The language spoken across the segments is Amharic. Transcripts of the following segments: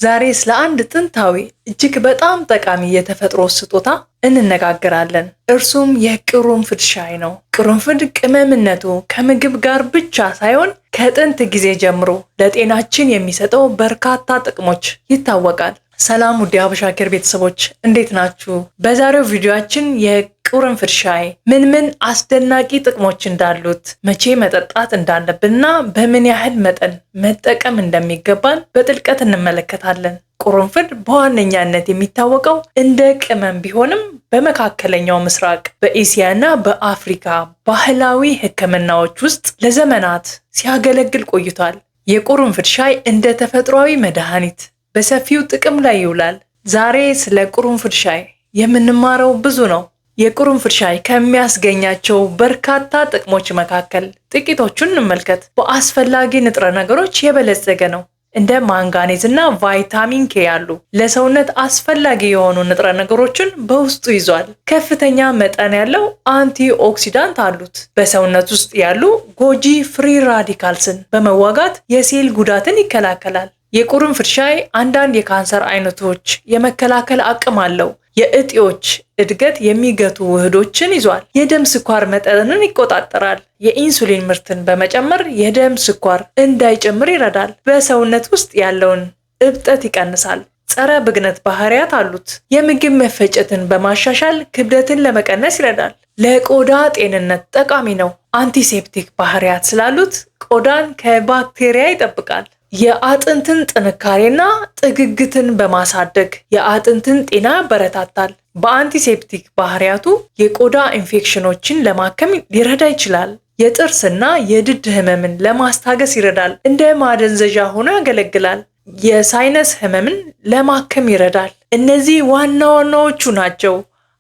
ዛሬ ስለ አንድ ጥንታዊ እጅግ በጣም ጠቃሚ የተፈጥሮ ስጦታ እንነጋገራለን። እርሱም የቅርንፉድ ሻይ ነው። ቅርንፉድ ቅመምነቱ ከምግብ ጋር ብቻ ሳይሆን ከጥንት ጊዜ ጀምሮ ለጤናችን የሚሰጠው በርካታ ጥቅሞች ይታወቃል። ሰላም ውድ የሀበሻ ኬር ቤተሰቦች እንዴት ናችሁ? በዛሬው ቪዲዮአችን የቅርንፉድ ሻይ ምን አስደናቂ ጥቅሞች እንዳሉት፣ መቼ መጠጣት እንዳለብንና በምን ያህል መጠን መጠቀም እንደሚገባን በጥልቀት እንመለከታለን። ቅርንፉድ በዋነኛነት የሚታወቀው እንደ ቅመም ቢሆንም በመካከለኛው ምስራቅ፣ በእስያና በአፍሪካ ባህላዊ ሕክምናዎች ውስጥ ለዘመናት ሲያገለግል ቆይቷል። የቅርንፉድ ሻይ እንደ ተፈጥሯዊ መድኃኒት በሰፊው ጥቅም ላይ ይውላል። ዛሬ ስለ ቅርንፉድ ሻይ የምንማረው ብዙ ነው። የቅርንፉድ ሻይ ከሚያስገኛቸው በርካታ ጥቅሞች መካከል ጥቂቶቹን እንመልከት። በአስፈላጊ ንጥረ ነገሮች የበለጸገ ነው። እንደ ማንጋኔዝ እና ቫይታሚን ኬ ያሉ ለሰውነት አስፈላጊ የሆኑ ንጥረ ነገሮችን በውስጡ ይዟል። ከፍተኛ መጠን ያለው አንቲ ኦክሲዳንት አሉት። በሰውነት ውስጥ ያሉ ጎጂ ፍሪ ራዲካልስን በመዋጋት የሴል ጉዳትን ይከላከላል። የቅርንፉድ ሻይ አንዳንድ የካንሰር አይነቶች የመከላከል አቅም አለው። የእጢዎች እድገት የሚገቱ ውህዶችን ይዟል። የደም ስኳር መጠንን ይቆጣጠራል። የኢንሱሊን ምርትን በመጨመር የደም ስኳር እንዳይጨምር ይረዳል። በሰውነት ውስጥ ያለውን እብጠት ይቀንሳል። ጸረ ብግነት ባህሪያት አሉት። የምግብ መፈጨትን በማሻሻል ክብደትን ለመቀነስ ይረዳል። ለቆዳ ጤንነት ጠቃሚ ነው። አንቲሴፕቲክ ባህሪያት ስላሉት ቆዳን ከባክቴሪያ ይጠብቃል። የአጥንትን ጥንካሬና ጥግግትን በማሳደግ የአጥንትን ጤና ያበረታታል። በአንቲሴፕቲክ ባህሪያቱ የቆዳ ኢንፌክሽኖችን ለማከም ሊረዳ ይችላል። የጥርስና የድድ ህመምን ለማስታገስ ይረዳል። እንደ ማደንዘዣ ሆኖ ያገለግላል። የሳይነስ ህመምን ለማከም ይረዳል። እነዚህ ዋና ዋናዎቹ ናቸው።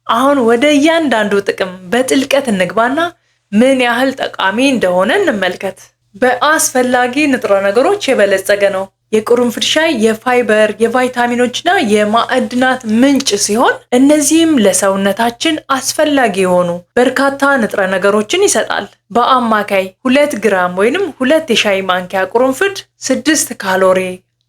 አሁን ወደ እያንዳንዱ ጥቅም በጥልቀት እንግባና ምን ያህል ጠቃሚ እንደሆነ እንመልከት። በአስፈላጊ ንጥረ ነገሮች የበለጸገ ነው። የቅርንፉድ ሻይ የፋይበር፣ የቫይታሚኖችና የማዕድናት ምንጭ ሲሆን እነዚህም ለሰውነታችን አስፈላጊ የሆኑ በርካታ ንጥረ ነገሮችን ይሰጣል። በአማካይ 2 ግራም ወይንም 2 የሻይ ማንኪያ ቅርንፉድ 6 ካሎሪ፣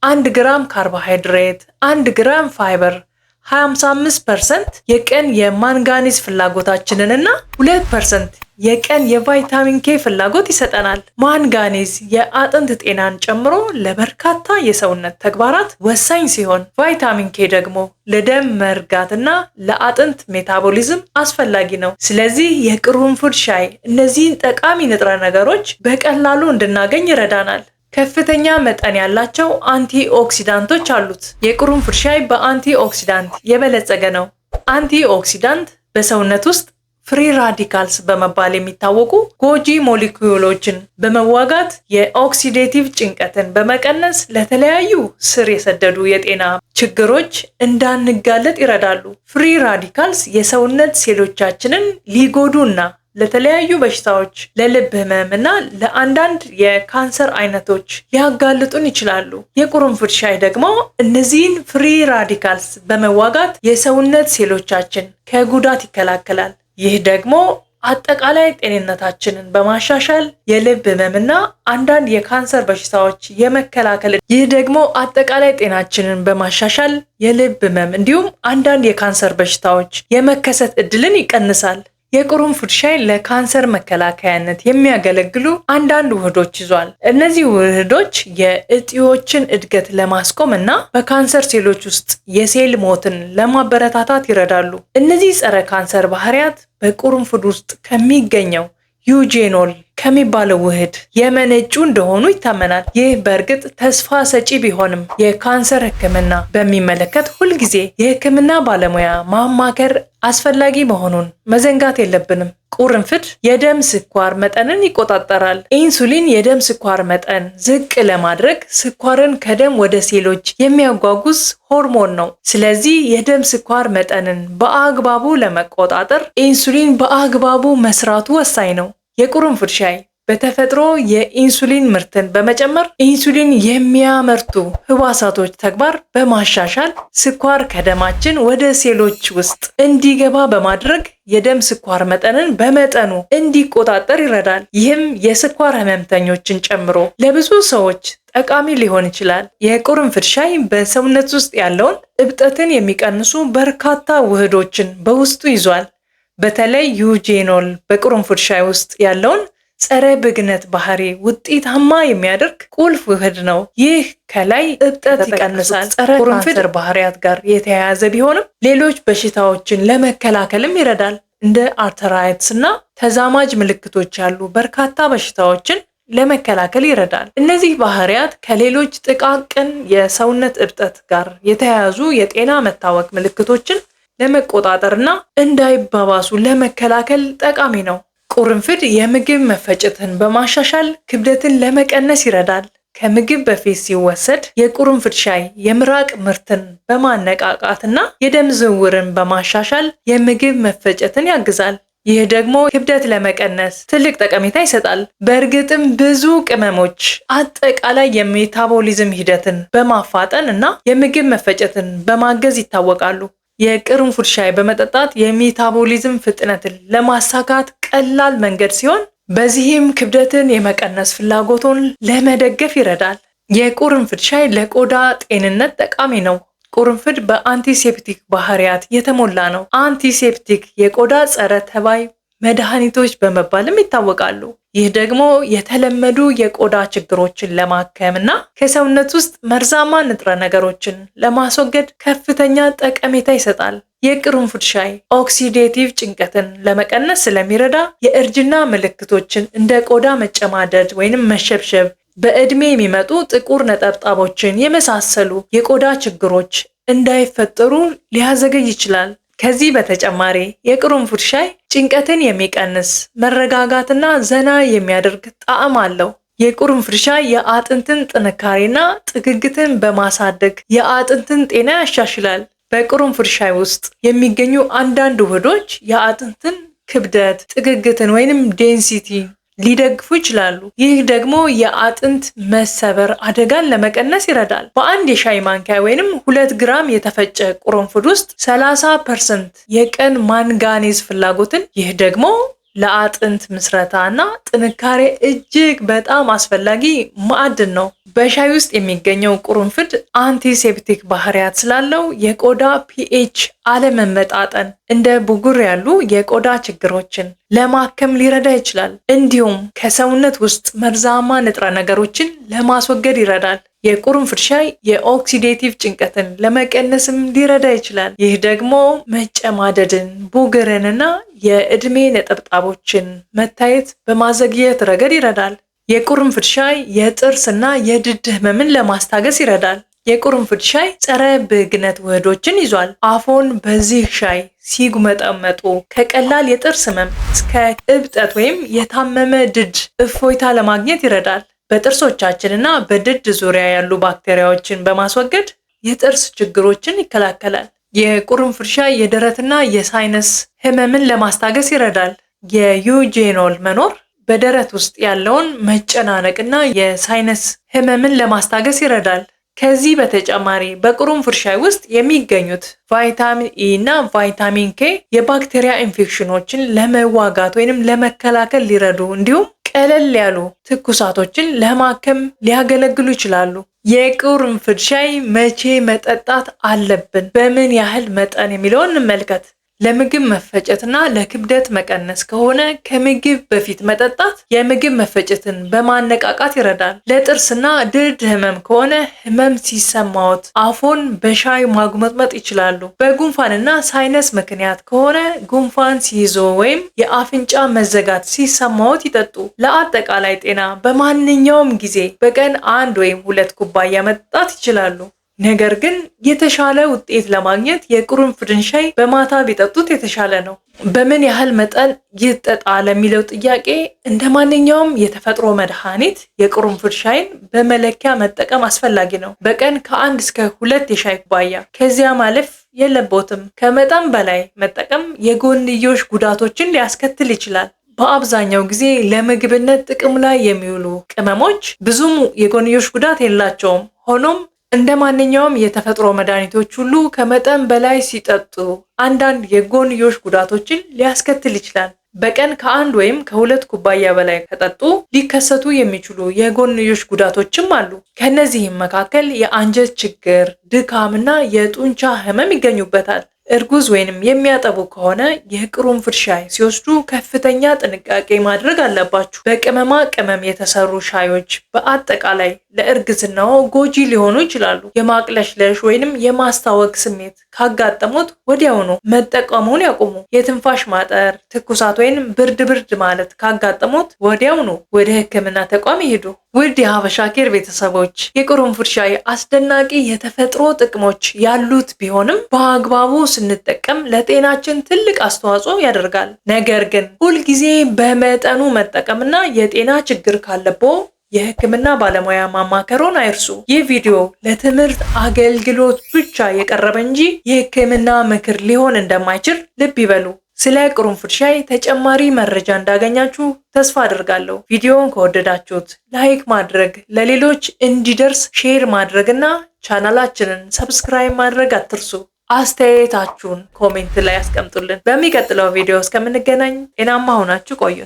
1 ግራም ካርቦሃይድሬት፣ 1 ግራም ፋይበር፣ 55% የቀን የማንጋኒዝ ፍላጎታችንንና 2% የቀን የቫይታሚን ኬ ፍላጎት ይሰጠናል። ማንጋኒዝ የአጥንት ጤናን ጨምሮ ለበርካታ የሰውነት ተግባራት ወሳኝ ሲሆን፣ ቫይታሚን ኬ ደግሞ ለደም መርጋትና ለአጥንት ሜታቦሊዝም አስፈላጊ ነው። ስለዚህ የቅርንፉድ ሻይ እነዚህን ጠቃሚ ንጥረ ነገሮች በቀላሉ እንድናገኝ ይረዳናል። ከፍተኛ መጠን ያላቸው አንቲ ኦክሲዳንቶች አሉት። የቅርንፉድ ሻይ በአንቲ ኦክሲዳንት የበለጸገ ነው። አንቲ ኦክሲዳንት በሰውነት ውስጥ ፍሪ ራዲካልስ በመባል የሚታወቁ ጎጂ ሞሊኪዩሎችን በመዋጋት የኦክሲዴቲቭ ጭንቀትን በመቀነስ ለተለያዩ ስር የሰደዱ የጤና ችግሮች እንዳንጋለጥ ይረዳሉ። ፍሪ ራዲካልስ የሰውነት ሴሎቻችንን ሊጎዱና ለተለያዩ በሽታዎች፣ ለልብ ህመም እና ለአንዳንድ የካንሰር አይነቶች ሊያጋልጡን ይችላሉ። የቅርንፉድ ሻይ ደግሞ እነዚህን ፍሪ ራዲካልስ በመዋጋት የሰውነት ሴሎቻችን ከጉዳት ይከላከላል። ይህ ደግሞ አጠቃላይ ጤንነታችንን በማሻሻል የልብ ህመምና አንዳንድ የካንሰር በሽታዎች የመከላከል አጠቃላይ ጤናችንን በማሻሻል የልብ ህመም እንዲሁም አንዳንድ የካንሰር በሽታዎች የመከሰት እድልን ይቀንሳል። የቅርንፉድ ሻይ ለካንሰር መከላከያነት የሚያገለግሉ አንዳንድ ውህዶች ይዟል። እነዚህ ውህዶች የእጢዎችን እድገት ለማስቆም እና በካንሰር ሴሎች ውስጥ የሴል ሞትን ለማበረታታት ይረዳሉ። እነዚህ ጸረ ካንሰር ባህሪያት በቅርንፉድ ውስጥ ከሚገኘው ዩጄኖል ከሚባለው ውህድ የመነጩ እንደሆኑ ይታመናል። ይህ በእርግጥ ተስፋ ሰጪ ቢሆንም የካንሰር ህክምና በሚመለከት ሁልጊዜ የህክምና ባለሙያ ማማከር አስፈላጊ መሆኑን መዘንጋት የለብንም። ቅርንፉድ የደም ስኳር መጠንን ይቆጣጠራል። ኢንሱሊን የደም ስኳር መጠን ዝቅ ለማድረግ ስኳርን ከደም ወደ ሴሎች የሚያጓጉዝ ሆርሞን ነው። ስለዚህ የደም ስኳር መጠንን በአግባቡ ለመቆጣጠር ኢንሱሊን በአግባቡ መስራቱ ወሳኝ ነው። የቅርንፉድ ሻይ በተፈጥሮ የኢንሱሊን ምርትን በመጨመር ኢንሱሊን የሚያመርቱ ህዋሳቶች ተግባር በማሻሻል ስኳር ከደማችን ወደ ሴሎች ውስጥ እንዲገባ በማድረግ የደም ስኳር መጠንን በመጠኑ እንዲቆጣጠር ይረዳል። ይህም የስኳር ህመምተኞችን ጨምሮ ለብዙ ሰዎች ጠቃሚ ሊሆን ይችላል። የቁርንፍድ ሻይ በሰውነት ውስጥ ያለውን እብጠትን የሚቀንሱ በርካታ ውህዶችን በውስጡ ይዟል። በተለይ ዩጄኖል በቁርንፍድ ሻይ ውስጥ ያለውን ጸረ ብግነት ባህሪ ውጤታማ የሚያደርግ ቁልፍ ውህድ ነው። ይህ ከላይ እብጠት ይቀንሳል፣ ጸረ ካንሰር ባህሪያት ጋር የተያያዘ ቢሆንም ሌሎች በሽታዎችን ለመከላከልም ይረዳል። እንደ አርተራይትስ እና ተዛማጅ ምልክቶች ያሉ በርካታ በሽታዎችን ለመከላከል ይረዳል። እነዚህ ባህሪያት ከሌሎች ጥቃቅን የሰውነት እብጠት ጋር የተያያዙ የጤና መታወክ ምልክቶችን ለመቆጣጠርና እንዳይባባሱ ለመከላከል ጠቃሚ ነው። ቁርንፍድ የምግብ መፈጨትን በማሻሻል ክብደትን ለመቀነስ ይረዳል። ከምግብ በፊት ሲወሰድ የቁርንፍድ ሻይ የምራቅ ምርትን በማነቃቃትና የደም ዝውውርን በማሻሻል የምግብ መፈጨትን ያግዛል። ይህ ደግሞ ክብደት ለመቀነስ ትልቅ ጠቀሜታ ይሰጣል። በእርግጥም ብዙ ቅመሞች አጠቃላይ የሜታቦሊዝም ሂደትን በማፋጠን እና የምግብ መፈጨትን በማገዝ ይታወቃሉ። የቁርንፍድ ሻይ በመጠጣት የሜታቦሊዝም ፍጥነትን ለማሳካት ቀላል መንገድ ሲሆን በዚህም ክብደትን የመቀነስ ፍላጎቶን ለመደገፍ ይረዳል። የቁርንፍድ ሻይ ለቆዳ ጤንነት ጠቃሚ ነው። ቁርንፍድ በአንቲሴፕቲክ ባህሪያት የተሞላ ነው። አንቲሴፕቲክ የቆዳ ጸረ ተባይ መድኃኒቶች በመባልም ይታወቃሉ። ይህ ደግሞ የተለመዱ የቆዳ ችግሮችን ለማከም እና ከሰውነት ውስጥ መርዛማ ንጥረ ነገሮችን ለማስወገድ ከፍተኛ ጠቀሜታ ይሰጣል። የቁርንፍድ ሻይ ኦክሲዴቲቭ ጭንቀትን ለመቀነስ ስለሚረዳ የእርጅና ምልክቶችን እንደ ቆዳ መጨማደድ ወይንም መሸብሸብ፣ በዕድሜ የሚመጡ ጥቁር ነጠብጣቦችን የመሳሰሉ የቆዳ ችግሮች እንዳይፈጠሩ ሊያዘገይ ይችላል። ከዚህ በተጨማሪ የቁርንፍድ ሻይ ጭንቀትን የሚቀንስ መረጋጋትና ዘና የሚያደርግ ጣዕም አለው። የቁርንፍድ ሻይ የአጥንትን ጥንካሬና ጥግግትን በማሳደግ የአጥንትን ጤና ያሻሽላል። በቁርንፍድ ሻይ ውስጥ የሚገኙ አንዳንድ ውህዶች የአጥንትን ክብደት፣ ጥግግትን ወይንም ዴንሲቲ ሊደግፉ ይችላሉ። ይህ ደግሞ የአጥንት መሰበር አደጋን ለመቀነስ ይረዳል። በአንድ የሻይ ማንኪያ ወይንም 2 ግራም የተፈጨ ቁርንፍድ ውስጥ 30% የቀን ማንጋኔዝ ፍላጎትን፣ ይህ ደግሞ ለአጥንት ምስረታ እና ጥንካሬ እጅግ በጣም አስፈላጊ ማዕድን ነው። በሻይ ውስጥ የሚገኘው ቁርንፍድ አንቲሴፕቲክ ባህሪያት ስላለው የቆዳ ፒኤች አለመመጣጠን እንደ ብጉር ያሉ የቆዳ ችግሮችን ለማከም ሊረዳ ይችላል። እንዲሁም ከሰውነት ውስጥ መርዛማ ንጥረ ነገሮችን ለማስወገድ ይረዳል። የቁርንፍድ ሻይ የኦክሲዴቲቭ ጭንቀትን ለመቀነስም ሊረዳ ይችላል። ይህ ደግሞ መጨማደድን፣ ቡግርንና የዕድሜ ነጠብጣቦችን መታየት በማዘግየት ረገድ ይረዳል። የቁርንፍድ ሻይ የጥርስና የድድ ህመምን ለማስታገስ ይረዳል። የቁርንፍድ ሻይ ጸረ ብግነት ውህዶችን ይዟል። አፎን በዚህ ሻይ ሲጉመጠመጡ ከቀላል የጥርስ ህመም እስከ እብጠት ወይም የታመመ ድድ እፎይታ ለማግኘት ይረዳል። በጥርሶቻችንና በድድ ዙሪያ ያሉ ባክቴሪያዎችን በማስወገድ የጥርስ ችግሮችን ይከላከላል። የቁርንፍድ ሻይ የደረትና የሳይነስ ህመምን ለማስታገስ ይረዳል። የዩጄኖል መኖር በደረት ውስጥ ያለውን መጨናነቅና የሳይነስ ህመምን ለማስታገስ ይረዳል። ከዚህ በተጨማሪ በቁርንፍድ ሻይ ውስጥ የሚገኙት ቫይታሚን ኢ እና ቫይታሚን ኬ የባክቴሪያ ኢንፌክሽኖችን ለመዋጋት ወይንም ለመከላከል ሊረዱ እንዲሁም ቀለል ያሉ ትኩሳቶችን ለማከም ሊያገለግሉ ይችላሉ። የቁርንፍድ ሻይ መቼ መጠጣት አለብን? በምን ያህል መጠን የሚለውን እንመልከት። ለምግብ መፈጨትና ለክብደት መቀነስ ከሆነ ከምግብ በፊት መጠጣት የምግብ መፈጨትን በማነቃቃት ይረዳል። ለጥርስና ድድ ህመም ከሆነ ህመም ሲሰማዎት አፎን በሻይ ማጉመጥመጥ ይችላሉ። በጉንፋንና ሳይነስ ምክንያት ከሆነ ጉንፋን ሲይዞ ወይም የአፍንጫ መዘጋት ሲሰማዎት ይጠጡ። ለአጠቃላይ ጤና በማንኛውም ጊዜ በቀን 1 ወይም 2 ኩባያ መጠጣት ይችላሉ። ነገር ግን የተሻለ ውጤት ለማግኘት የቁርንፍድን ሻይ በማታ ቢጠጡት የተሻለ ነው። በምን ያህል መጠን ይጠጣ ለሚለው ጥያቄ እንደ ማንኛውም የተፈጥሮ መድኃኒት የቁርንፍድ ሻይን በመለኪያ መጠቀም አስፈላጊ ነው። በቀን ከ1 እስከ 2 የሻይ ኩባያ፣ ከዚያ ማለፍ የለቦትም። ከመጠን በላይ መጠቀም የጎንዮሽ ጉዳቶችን ሊያስከትል ይችላል። በአብዛኛው ጊዜ ለምግብነት ጥቅም ላይ የሚውሉ ቅመሞች ብዙም የጎንዮሽ ጉዳት የላቸውም። ሆኖም እንደ ማንኛውም የተፈጥሮ መድኃኒቶች ሁሉ ከመጠን በላይ ሲጠጡ አንዳንድ የጎንዮሽ ጉዳቶችን ሊያስከትል ይችላል። በቀን ከ1 ወይም ከ2 ኩባያ በላይ ከጠጡ ሊከሰቱ የሚችሉ የጎንዮሽ ጉዳቶችም አሉ። ከነዚህም መካከል የአንጀት ችግር፣ ድካምና የጡንቻ ህመም ይገኙበታል። እርጉዝ ወይንም የሚያጠቡ ከሆነ የቅርንፉድ ሻይ ሲወስዱ ከፍተኛ ጥንቃቄ ማድረግ አለባችሁ። በቅመማ ቅመም የተሰሩ ሻዮች በአጠቃላይ ለእርግዝናው ጎጂ ሊሆኑ ይችላሉ። የማቅለሽለሽ ወይንም የማስታወክ ስሜት ካጋጠሙት ወዲያውኑ መጠቀሙን ያቁሙ። የትንፋሽ ማጠር፣ ትኩሳት ወይንም ብርድ ማለት ካጋጠሙት ወዲያውኑ ወደ ሕክምና ተቋም ይሄዱ። ውድ የሀበሻ ኬር ቤተሰቦች፣ የቅርንፉድ ሻይ አስደናቂ የተፈጥሮ ጥቅሞች ያሉት ቢሆንም በአግባቡ ስንጠቀም ለጤናችን ትልቅ አስተዋጽኦ ያደርጋል። ነገር ግን ሁልጊዜ በመጠኑ መጠቀምና የጤና ችግር ካለብዎ የህክምና ባለሙያ ማማከሮን አይርሱ። ይህ ቪዲዮ ለትምህርት አገልግሎት ብቻ የቀረበ እንጂ የህክምና ምክር ሊሆን እንደማይችል ልብ ይበሉ። ስለ ቅርንፉድ ሻይ ተጨማሪ መረጃ እንዳገኛችሁ ተስፋ አድርጋለሁ። ቪዲዮውን ከወደዳችሁት ላይክ ማድረግ፣ ለሌሎች እንዲደርስ ሼር ማድረግና ቻናላችንን ሰብስክራይብ ማድረግ አትርሱ። አስተያየታችሁን ኮሜንት ላይ አስቀምጡልን። በሚቀጥለው ቪዲዮ እስከምንገናኝ ጤናማ ሆናችሁ ቆዩን።